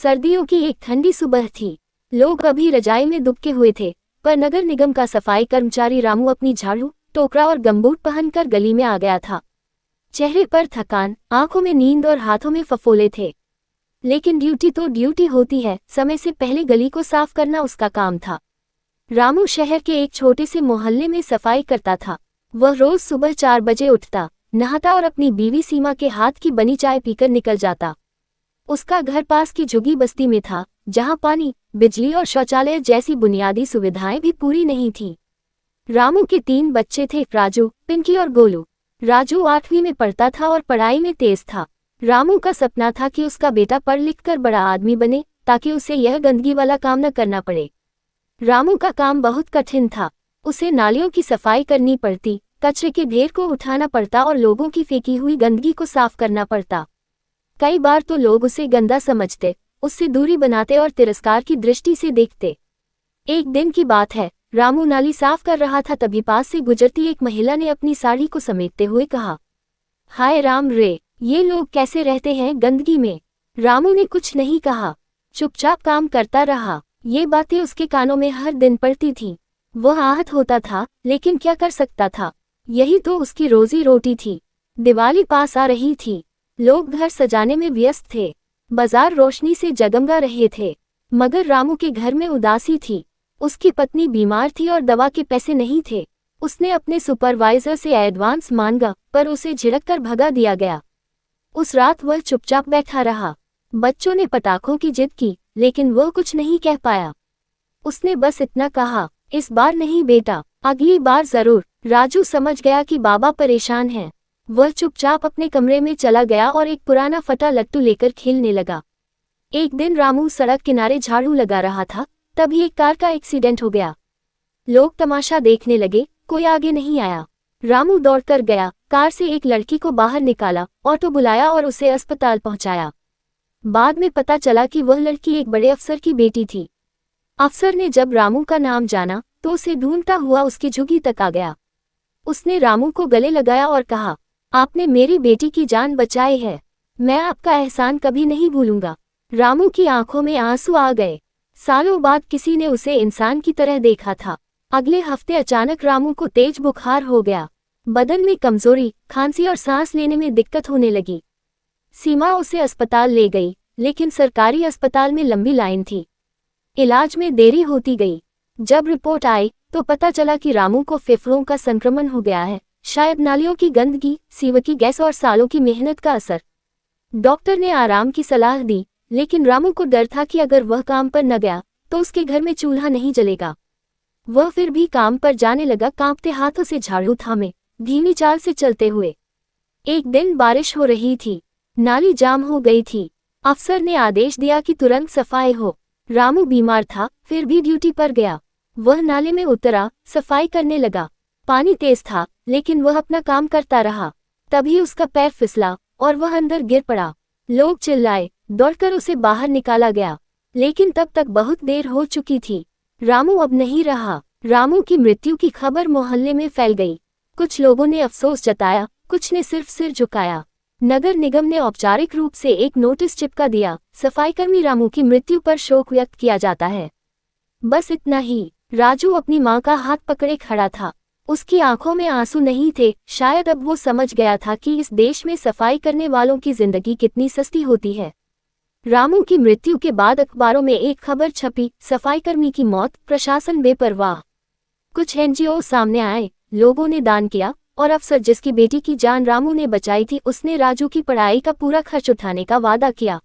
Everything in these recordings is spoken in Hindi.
सर्दियों की एक ठंडी सुबह थी। लोग अभी रजाई में दुबके हुए थे, पर नगर निगम का सफाई कर्मचारी रामू अपनी झाड़ू, टोकरा और गमबूट पहनकर गली में आ गया था। चेहरे पर थकान, आंखों में नींद और हाथों में फफोले थे। लेकिन ड्यूटी तो ड्यूटी होती है, समय से पहले गली को साफ करना उसका काम था। रामू शहर के एक छोटे से मोहल्ले में सफाई करता था। वह रोज सुबह 4 बजे उठता, नहाता और अपनी बीवी सीमा के हाथ की बनी चाय पीकर निकल जाता। उसका घर पास की झुग्गी बस्ती में था, जहां पानी, बिजली और शौचालय जैसी बुनियादी सुविधाएं भी पूरी नहीं थीं। रामू के 3 बच्चे थे, राजू, पिंकी और गोलू। राजू 8वीं में पढ़ता था और पढ़ाई में तेज था। रामू का सपना था कि उसका बेटा पढ़ लिख कर बड़ा आदमी बने, ताकि उसे यह गंदगी वाला काम न करना पड़े। रामू का काम बहुत कठिन था। उसे नालियों की सफाई करनी पड़ती, कचरे के ढेर को उठाना पड़ता और लोगों की फेंकी हुई गंदगी को साफ करना पड़ता। कई बार तो लोग उसे गंदा समझते, उससे दूरी बनाते और तिरस्कार की दृष्टि से देखते। एक दिन की बात है, रामू नाली साफ कर रहा था, तभी पास से गुजरती एक महिला ने अपनी साड़ी को समेटते हुए कहा, हाय राम रे, ये लोग कैसे रहते हैं गंदगी में। रामू ने कुछ नहीं कहा, चुपचाप काम करता रहा। ये बातें उसके कानों में हर दिन पड़ती थीं। वह आहत होता था, लेकिन क्या कर सकता था, यही तो उसकी रोजी रोटी थी। दिवाली पास आ रही थी। लोग घर सजाने में व्यस्त थे। बाजार रोशनी से जगमगा रहे थे, मगर रामू के घर में उदासी थी। उसकी पत्नी बीमार थी और दवा के पैसे नहीं थे। उसने अपने सुपरवाइजर से एडवांस मांगा, पर उसे झिड़ककर भगा दिया गया। उस रात वह चुपचाप बैठा रहा। बच्चों ने पटाखों की जिद की, लेकिन वह कुछ नहीं कह पाया। उसने बस इतना कहा, इस बार नहीं बेटा, अगली बार जरूर। राजू समझ गया कि बाबा परेशान हैं। वह चुपचाप अपने कमरे में चला गया और एक पुराना फटा लट्टू लेकर खेलने लगा। एक दिन रामू सड़क किनारे झाड़ू लगा रहा था, तभी एक कार का एक्सीडेंट हो गया। लोग तमाशा देखने लगे, कोई आगे नहीं आया। रामू दौड़कर गया, कार से एक लड़की को बाहर निकाला, ऑटो बुलाया और उसे अस्पताल पहुंचाया। बाद में पता चला कि वह लड़की एक बड़े अफसर की बेटी थी। अफसर ने जब रामू का नाम जाना, तो उसे ढूंढता हुआ उसकी झुग्गी तक आ गया। उसने रामू को गले लगाया और कहा, आपने मेरी बेटी की जान बचाई है, मैं आपका एहसान कभी नहीं भूलूंगा। रामू की आंखों में आंसू आ गए। सालों बाद किसी ने उसे इंसान की तरह देखा था। अगले हफ्ते अचानक रामू को तेज बुखार हो गया। बदन में कमजोरी, खांसी और सांस लेने में दिक्कत होने लगी। सीमा उसे अस्पताल ले गई, लेकिन सरकारी अस्पताल में लंबी लाइन थी। इलाज में देरी होती गई। जब रिपोर्ट आई, तो पता चला कि रामू को फेफड़ों का संक्रमण हो गया है, शायद नालियों की गंदगी, सीवर की गैस और सालों की मेहनत का असर। डॉक्टर ने आराम की सलाह दी, लेकिन रामू को डर था कि अगर वह काम पर न गया, तो उसके घर में चूल्हा नहीं जलेगा। वह फिर भी काम पर जाने लगा, कांपते हाथों से झाड़ू थामे, धीमी चाल से चलते हुए। एक दिन बारिश हो रही थी, नाली जाम हो गई थी। अफसर ने आदेश दिया कि तुरंत सफाई हो। रामू बीमार था, फिर भी ड्यूटी पर गया। वह नाले में उतरा, सफाई करने लगा। पानी तेज था, लेकिन वह अपना काम करता रहा। तभी उसका पैर फिसला और वह अंदर गिर पड़ा। लोग चिल्लाए, दौड़कर उसे बाहर निकाला गया, लेकिन तब तक बहुत देर हो चुकी थी। रामू अब नहीं रहा। रामू की मृत्यु की खबर मोहल्ले में फैल गई। कुछ लोगों ने अफसोस जताया, कुछ ने सिर्फ सिर झुकाया। नगर निगम ने औपचारिक रूप से एक नोटिस चिपका दिया, सफाईकर्मी रामू की मृत्यु पर शोक व्यक्त किया जाता है। बस इतना ही। राजू अपनी मां का हाथ पकड़े खड़ा था। उसकी आंखों में आंसू नहीं थे, शायद अब वो समझ गया था कि इस देश में सफाई करने वालों की जिंदगी कितनी सस्ती होती है। रामू की मृत्यु के बाद अखबारों में एक खबर छपी, सफाईकर्मी की मौत, प्रशासन बेपरवाह। कुछ एनजीओ सामने आए, लोगों ने दान किया, और अफसर जिसकी बेटी की जान रामू ने बचाई थी, उसने राजू की पढ़ाई का पूरा खर्च उठाने का वादा किया।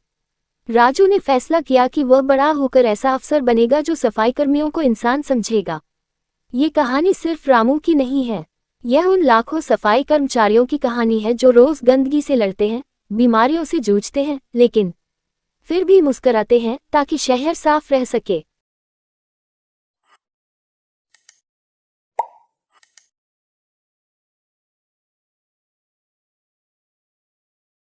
राजू ने फैसला किया कि वह बड़ा होकर ऐसा अफसर बनेगा जो सफाईकर्मियों को इंसान समझेगा। ये कहानी सिर्फ रामू की नहीं है, यह उन लाखों सफाई कर्मचारियों की कहानी है जो रोज गंदगी से लड़ते हैं, बीमारियों से जूझते हैं, लेकिन फिर भी मुस्कुराते हैं ताकि शहर साफ रह सके।